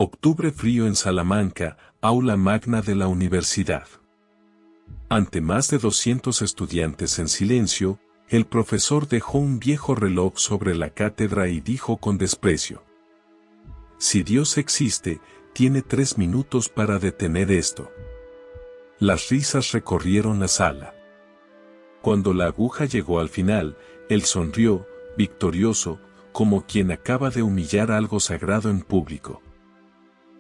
Octubre frío en Salamanca, aula magna de la universidad. Ante más de 200 estudiantes en silencio, el profesor dejó un viejo reloj sobre la cátedra y dijo con desprecio: si Dios existe, tiene 3 minutos para detener esto. Las risas recorrieron la sala. Cuando la aguja llegó al final, él sonrió, victorioso, como quien acaba de humillar algo sagrado en público.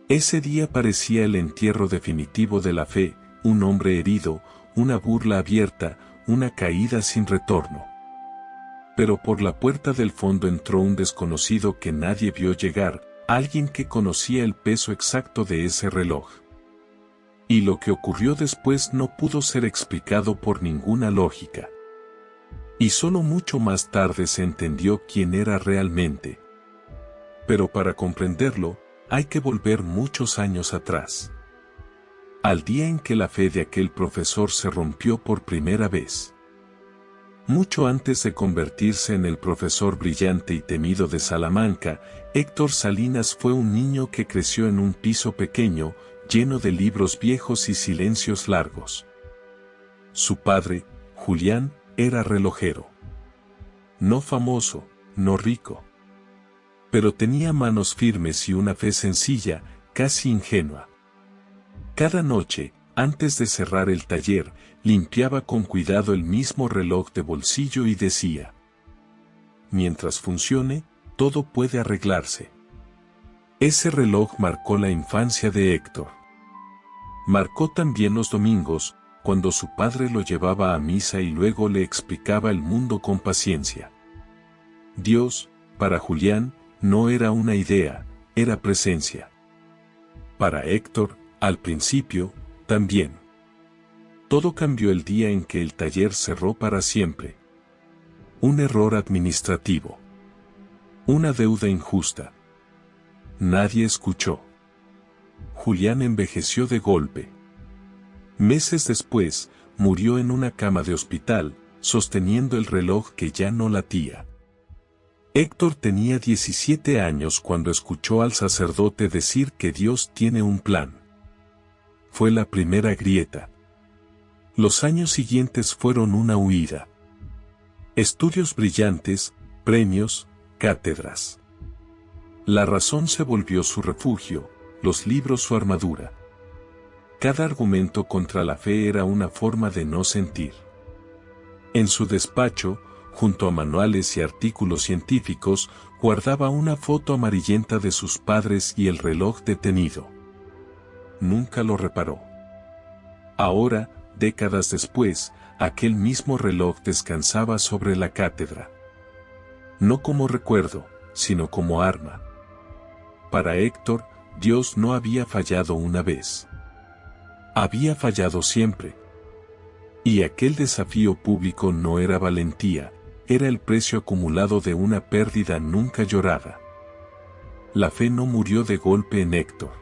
Ese día parecía el entierro definitivo de la fe, un hombre herido, una burla abierta, una caída sin retorno. Pero por la puerta del fondo entró un desconocido que nadie vio llegar, alguien que conocía el peso exacto de ese reloj. Y lo que ocurrió después no pudo ser explicado por ninguna lógica. Y solo mucho más tarde se entendió quién era realmente. Pero para comprenderlo, hay que volver muchos años atrás. Al día en que la fe de aquel profesor se rompió por primera vez. Mucho antes de convertirse en el profesor brillante y temido de Salamanca, Héctor Salinas fue un niño que creció en un piso pequeño, lleno de libros viejos y silencios largos. Su padre, Julián, era relojero. No famoso, no rico. Pero tenía manos firmes y una fe sencilla, casi ingenua. Cada noche, antes de cerrar el taller, limpiaba con cuidado el mismo reloj de bolsillo y decía: mientras funcione, todo puede arreglarse. Ese reloj marcó la infancia de Héctor. Marcó también los domingos, cuando su padre lo llevaba a misa y luego le explicaba el mundo con paciencia. Dios, para Julián, no era una idea, era presencia. Para Héctor, al principio, también. Todo cambió el día en que el taller cerró para siempre. Un error administrativo. Una deuda injusta. Nadie escuchó. Julián envejeció de golpe. Meses después, murió en una cama de hospital, sosteniendo el reloj que ya no latía. Héctor tenía 17 años cuando escuchó al sacerdote decir que Dios tiene un plan. Fue la primera grieta. Los años siguientes fueron una huida. Estudios brillantes, premios, cátedras. La razón se volvió su refugio, los libros su armadura. Cada argumento contra la fe era una forma de no sentir. En su despacho, junto a manuales y artículos científicos, guardaba una foto amarillenta de sus padres y el reloj detenido. Nunca lo reparó. Ahora, décadas después, aquel mismo reloj descansaba sobre la cátedra. No como recuerdo, sino como arma. Para Héctor, Dios no había fallado una vez. Había fallado siempre. Y aquel desafío público no era valentía, era el precio acumulado de una pérdida nunca llorada. La fe no murió de golpe en Héctor.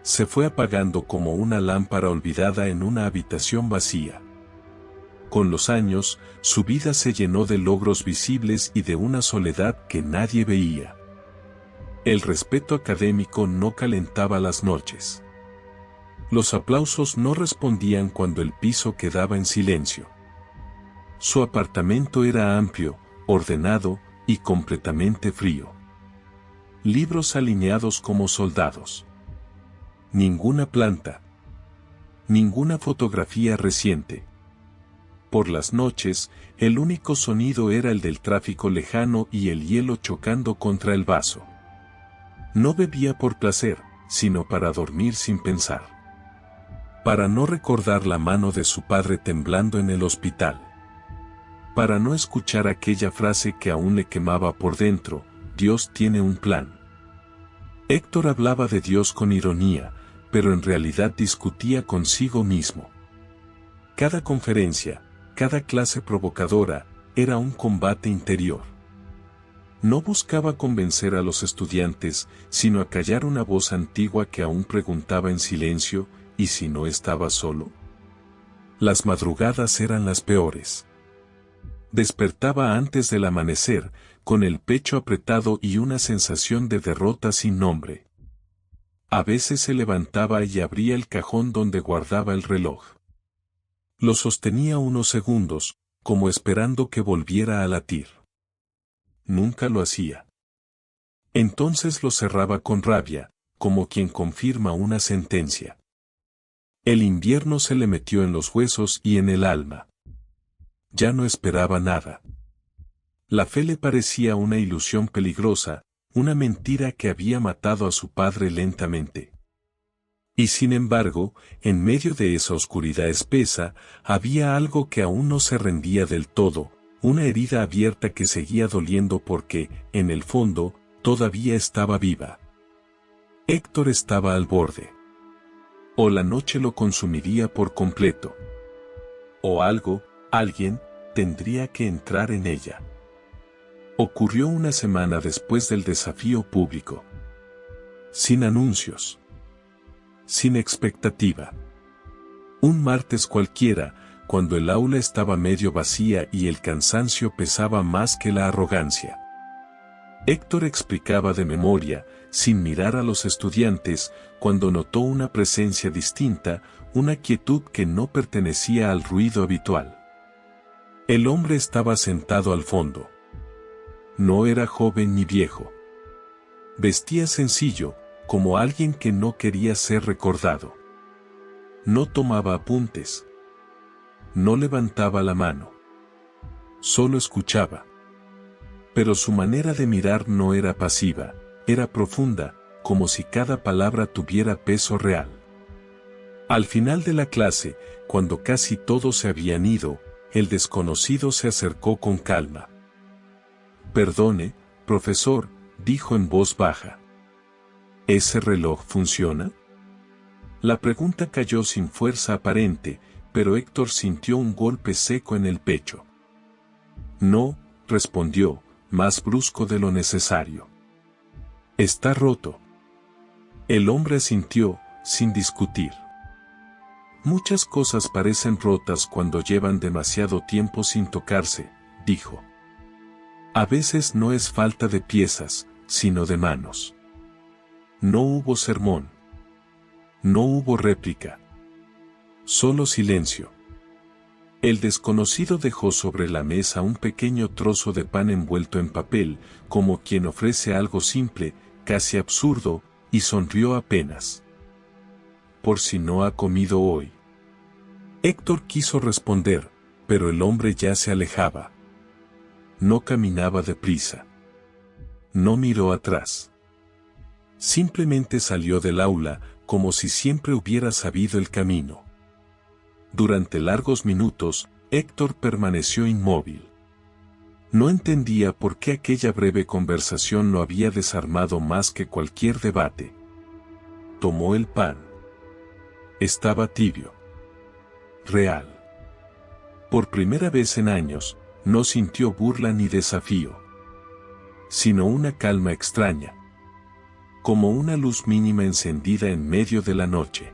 Se fue apagando como una lámpara olvidada en una habitación vacía. Con los años, su vida se llenó de logros visibles y de una soledad que nadie veía. El respeto académico no calentaba las noches. Los aplausos no respondían cuando el piso quedaba en silencio. Su apartamento era amplio, ordenado y completamente frío. Libros alineados como soldados. Ninguna planta. Ninguna fotografía reciente. Por las noches, el único sonido era el del tráfico lejano y el hielo chocando contra el vaso. No bebía por placer, sino para dormir sin pensar. Para no recordar la mano de su padre temblando en el hospital. Para no escuchar aquella frase que aún le quemaba por dentro: Dios tiene un plan. Héctor hablaba de Dios con ironía, pero en realidad discutía consigo mismo. Cada conferencia, cada clase provocadora, era un combate interior. No buscaba convencer a los estudiantes, sino acallar una voz antigua que aún preguntaba en silencio: ¿y si no estaba solo? Las madrugadas eran las peores. Despertaba antes del amanecer, con el pecho apretado y una sensación de derrota sin nombre. A veces se levantaba y abría el cajón donde guardaba el reloj. Lo sostenía unos segundos, como esperando que volviera a latir. Nunca lo hacía. Entonces lo cerraba con rabia, como quien confirma una sentencia. El invierno se le metió en los huesos y en el alma. Ya no esperaba nada. La fe le parecía una ilusión peligrosa, una mentira que había matado a su padre lentamente. Y sin embargo, en medio de esa oscuridad espesa, había algo que aún no se rendía del todo, una herida abierta que seguía doliendo porque, en el fondo, todavía estaba viva. Héctor estaba al borde. O la noche lo consumiría por completo. O algo, alguien, tendría que entrar en ella. Ocurrió una semana después del desafío público. Sin anuncios. Sin expectativa. Un martes cualquiera, cuando el aula estaba medio vacía y el cansancio pesaba más que la arrogancia. Héctor explicaba de memoria, sin mirar a los estudiantes, cuando notó una presencia distinta, una quietud que no pertenecía al ruido habitual. El hombre estaba sentado al fondo. No era joven ni viejo. Vestía sencillo, como alguien que no quería ser recordado. No tomaba apuntes. No levantaba la mano. Solo escuchaba. Pero su manera de mirar no era pasiva, era profunda, como si cada palabra tuviera peso real. Al final de la clase, cuando casi todos se habían ido, el desconocido se acercó con calma. «Perdone, profesor», dijo en voz baja. ¿Ese reloj funciona? La pregunta cayó sin fuerza aparente, pero Héctor sintió un golpe seco en el pecho. «No», respondió, más brusco de lo necesario. «Está roto». El hombre asintió, sin discutir. «Muchas cosas parecen rotas cuando llevan demasiado tiempo sin tocarse», dijo. «A veces no es falta de piezas, sino de manos». No hubo sermón. No hubo réplica. Solo silencio. El desconocido dejó sobre la mesa un pequeño trozo de pan envuelto en papel, como quien ofrece algo simple, casi absurdo, y sonrió apenas. «Por si no ha comido hoy». Héctor quiso responder, pero el hombre ya se alejaba. No caminaba deprisa. No miró atrás. Simplemente salió del aula, como si siempre hubiera sabido el camino. Durante largos minutos, Héctor permaneció inmóvil. No entendía por qué aquella breve conversación lo había desarmado más que cualquier debate. Tomó el pan. Estaba tibio. Real. Por primera vez en años, no sintió burla ni desafío, sino una calma extraña, como una luz mínima encendida en medio de la noche.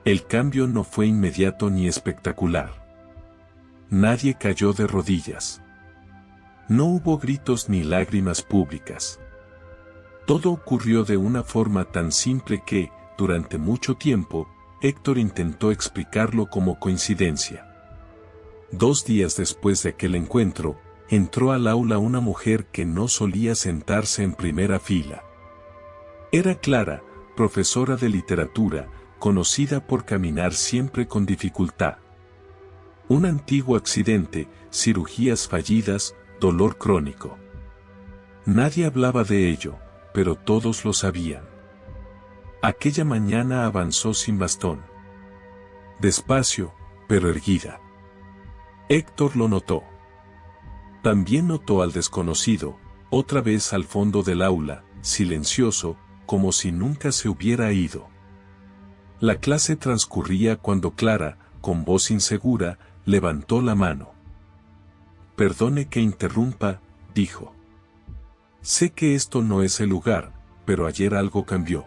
El cambio no fue inmediato ni espectacular. Nadie cayó de rodillas. No hubo gritos ni lágrimas públicas. Todo ocurrió de una forma tan simple que, durante mucho tiempo, Héctor intentó explicarlo como coincidencia. 2 días después de aquel encuentro, entró al aula una mujer que no solía sentarse en primera fila. Era Clara, profesora de literatura, conocida por caminar siempre con dificultad. Un antiguo accidente, cirugías fallidas, dolor crónico. Nadie hablaba de ello, pero todos lo sabían. Aquella mañana avanzó sin bastón. Despacio, pero erguida. Héctor lo notó. También notó al desconocido, otra vez al fondo del aula, silencioso, como si nunca se hubiera ido. La clase transcurría cuando Clara, con voz insegura, levantó la mano. «Perdone que interrumpa», dijo. «Sé que esto no es el lugar, pero ayer algo cambió».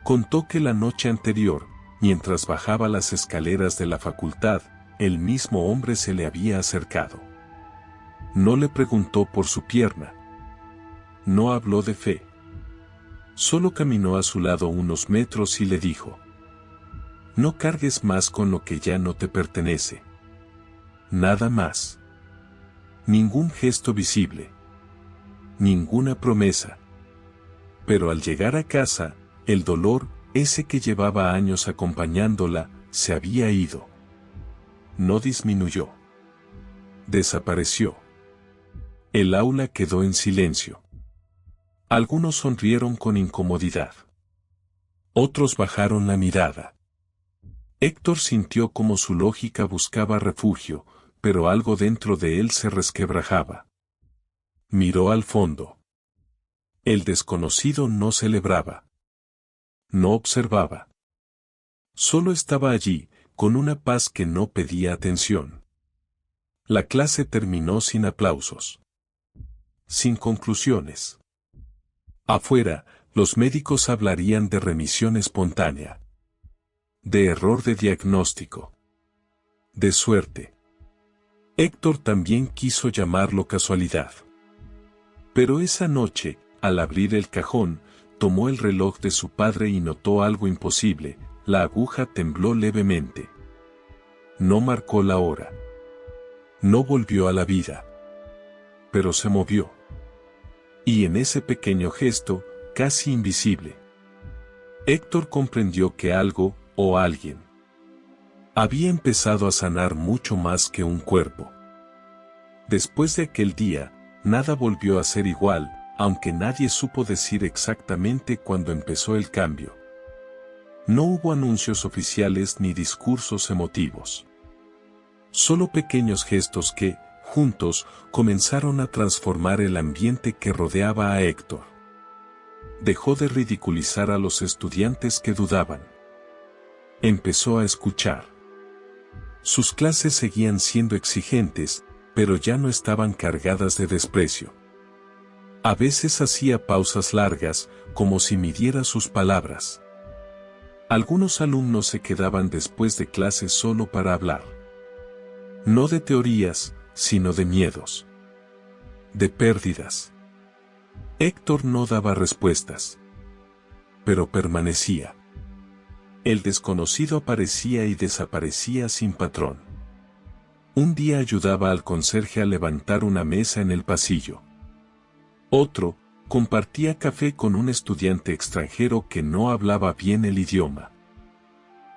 Contó que la noche anterior, mientras bajaba las escaleras de la facultad, el mismo hombre se le había acercado. No le preguntó por su pierna. No habló de fe. Solo caminó a su lado unos metros y le dijo: no cargues más con lo que ya no te pertenece. Nada más. Ningún gesto visible. Ninguna promesa. Pero al llegar a casa, el dolor, ese que llevaba años acompañándola, se había ido. No disminuyó. Desapareció. El aula quedó en silencio. Algunos sonrieron con incomodidad. Otros bajaron la mirada. Héctor sintió como su lógica buscaba refugio, pero algo dentro de él se resquebrajaba. Miró al fondo. El desconocido no celebraba. No observaba. Solo estaba allí, con una paz que no pedía atención. La clase terminó sin aplausos. Sin conclusiones. Afuera, los médicos hablarían de remisión espontánea. De error de diagnóstico. De suerte. Héctor también quiso llamarlo casualidad. Pero esa noche, al abrir el cajón, tomó el reloj de su padre y notó algo imposible: la aguja tembló levemente. No marcó la hora. No volvió a la vida. Pero se movió. Y en ese pequeño gesto, casi invisible, Héctor comprendió que algo, o alguien, había empezado a sanar mucho más que un cuerpo. Después de aquel día, nada volvió a ser igual, aunque nadie supo decir exactamente cuándo empezó el cambio. No hubo anuncios oficiales ni discursos emotivos. Solo pequeños gestos que, juntos, comenzaron a transformar el ambiente que rodeaba a Héctor. Dejó de ridiculizar a los estudiantes que dudaban. Empezó a escuchar. Sus clases seguían siendo exigentes, pero ya no estaban cargadas de desprecio. A veces hacía pausas largas, como si midiera sus palabras. Algunos alumnos se quedaban después de clases solo para hablar. No de teorías, sino de miedos. De pérdidas. Héctor no daba respuestas. Pero permanecía. El desconocido aparecía y desaparecía sin patrón. Un día ayudaba al conserje a levantar una mesa en el pasillo. Otro, compartía café con un estudiante extranjero que no hablaba bien el idioma.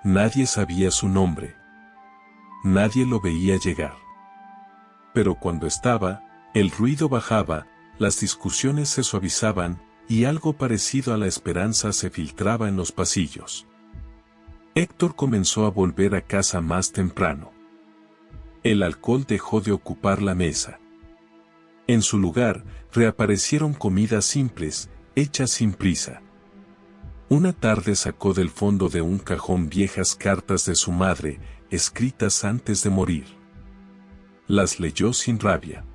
Nadie sabía su nombre. Nadie lo veía llegar. Pero cuando estaba, el ruido bajaba, las discusiones se suavizaban, y algo parecido a la esperanza se filtraba en los pasillos. Héctor comenzó a volver a casa más temprano. El alcohol dejó de ocupar la mesa. En su lugar, reaparecieron comidas simples, hechas sin prisa. Una tarde sacó del fondo de un cajón viejas cartas de su madre, escritas antes de morir. Las leyó sin rabia.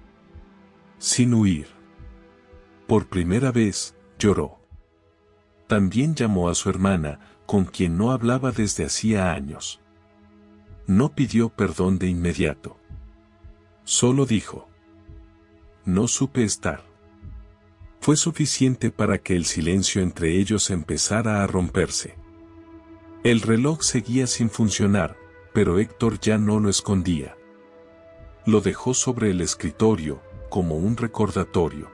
Sin huir. Por primera vez, lloró. También llamó a su hermana, con quien no hablaba desde hacía años. No pidió perdón de inmediato. Solo dijo: no supe estar. Fue suficiente para que el silencio entre ellos empezara a romperse. El reloj seguía sin funcionar, pero Héctor ya no lo escondía. Lo dejó sobre el escritorio, como un recordatorio.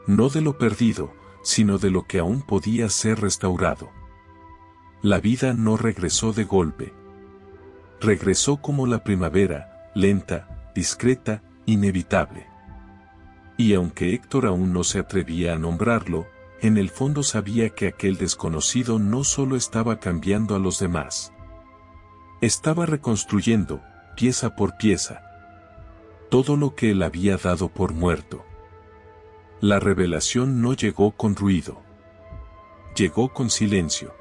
No de lo perdido, sino de lo que aún podía ser restaurado. La vida no regresó de golpe. Regresó como la primavera, lenta, discreta, inevitable. Y aunque Héctor aún no se atrevía a nombrarlo, en el fondo sabía que aquel desconocido no solo estaba cambiando a los demás. Estaba reconstruyendo, pieza por pieza, todo lo que él había dado por muerto. La revelación no llegó con ruido. Llegó con silencio.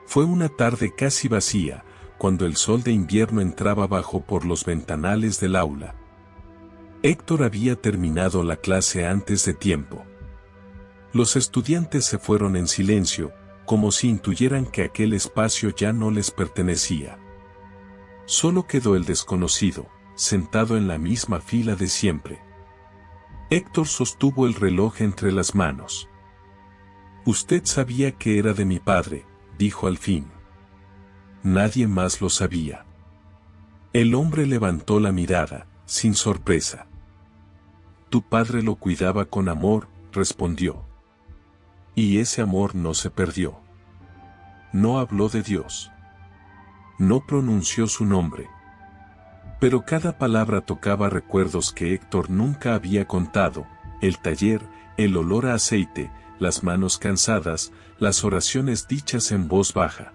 Fue una tarde casi vacía, cuando el sol de invierno entraba bajo por los ventanales del aula. Héctor había terminado la clase antes de tiempo. Los estudiantes se fueron en silencio, como si intuyeran que aquel espacio ya no les pertenecía. Solo quedó el desconocido, sentado en la misma fila de siempre. Héctor sostuvo el reloj entre las manos. Usted sabía que era de mi padre, dijo al fin. Nadie más lo sabía. El hombre levantó la mirada, sin sorpresa. Tu padre lo cuidaba con amor, respondió. Y ese amor no se perdió. No habló de Dios. No pronunció su nombre. Pero cada palabra tocaba recuerdos que Héctor nunca había contado: el taller, el olor a aceite, las manos cansadas, las oraciones dichas en voz baja.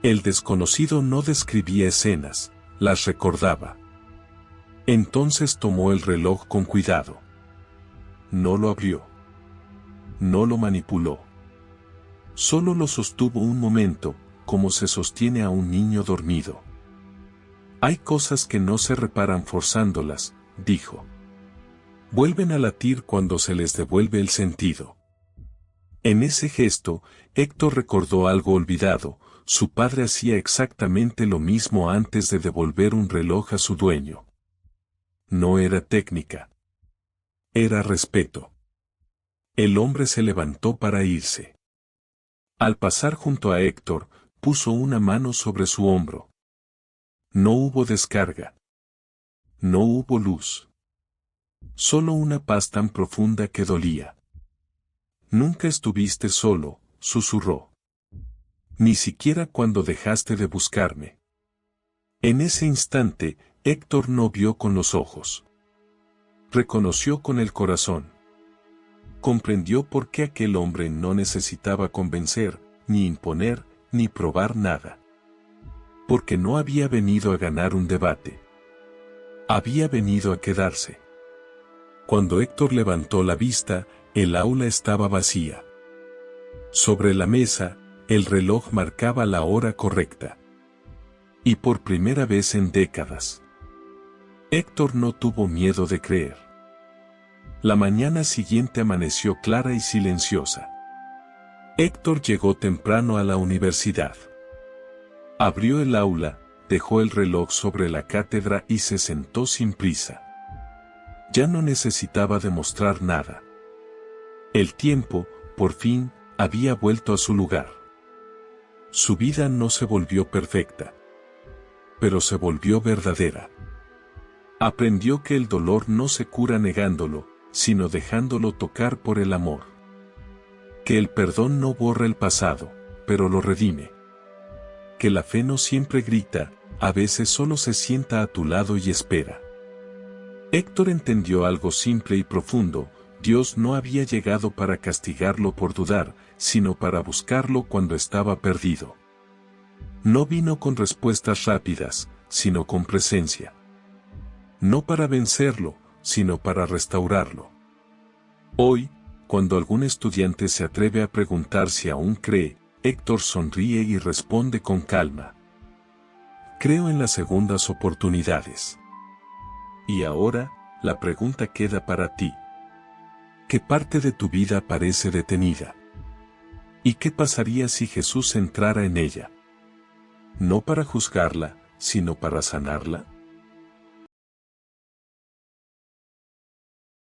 El desconocido no describía escenas, las recordaba. Entonces tomó el reloj con cuidado. No lo abrió. No lo manipuló. Solo lo sostuvo un momento, como se sostiene a un niño dormido. Hay cosas que no se reparan forzándolas, dijo. Vuelven a latir cuando se les devuelve el sentido. En ese gesto, Héctor recordó algo olvidado: su padre hacía exactamente lo mismo antes de devolver un reloj a su dueño. No era técnica. Era respeto. El hombre se levantó para irse. Al pasar junto a Héctor, puso una mano sobre su hombro. No hubo descarga. No hubo luz. Solo una paz tan profunda que dolía. Nunca estuviste solo, susurró. Ni siquiera cuando dejaste de buscarme. En ese instante, Héctor no vio con los ojos. Reconoció con el corazón. Comprendió por qué aquel hombre no necesitaba convencer, ni imponer, ni probar nada. Porque no había venido a ganar un debate. Había venido a quedarse. Cuando Héctor levantó la vista, el aula estaba vacía. Sobre la mesa, el reloj marcaba la hora correcta. Y por primera vez en décadas, Héctor no tuvo miedo de creer. La mañana siguiente amaneció clara y silenciosa. Héctor llegó temprano a la universidad. Abrió el aula, dejó el reloj sobre la cátedra y se sentó sin prisa. Ya no necesitaba demostrar nada. El tiempo, por fin, había vuelto a su lugar. Su vida no se volvió perfecta, pero se volvió verdadera. Aprendió que el dolor no se cura negándolo, sino dejándolo tocar por el amor. Que el perdón no borra el pasado, pero lo redime. Que la fe no siempre grita, a veces solo se sienta a tu lado y espera. Héctor entendió algo simple y profundo: Dios no había llegado para castigarlo por dudar, sino para buscarlo cuando estaba perdido. No vino con respuestas rápidas, sino con presencia. No para vencerlo, sino para restaurarlo. Hoy, cuando algún estudiante se atreve a preguntar si aún cree, Héctor sonríe y responde con calma: creo en las segundas oportunidades. Y ahora, la pregunta queda para ti. ¿Qué parte de tu vida parece detenida? ¿Y qué pasaría si Jesús entrara en ella? No para juzgarla, sino para sanarla.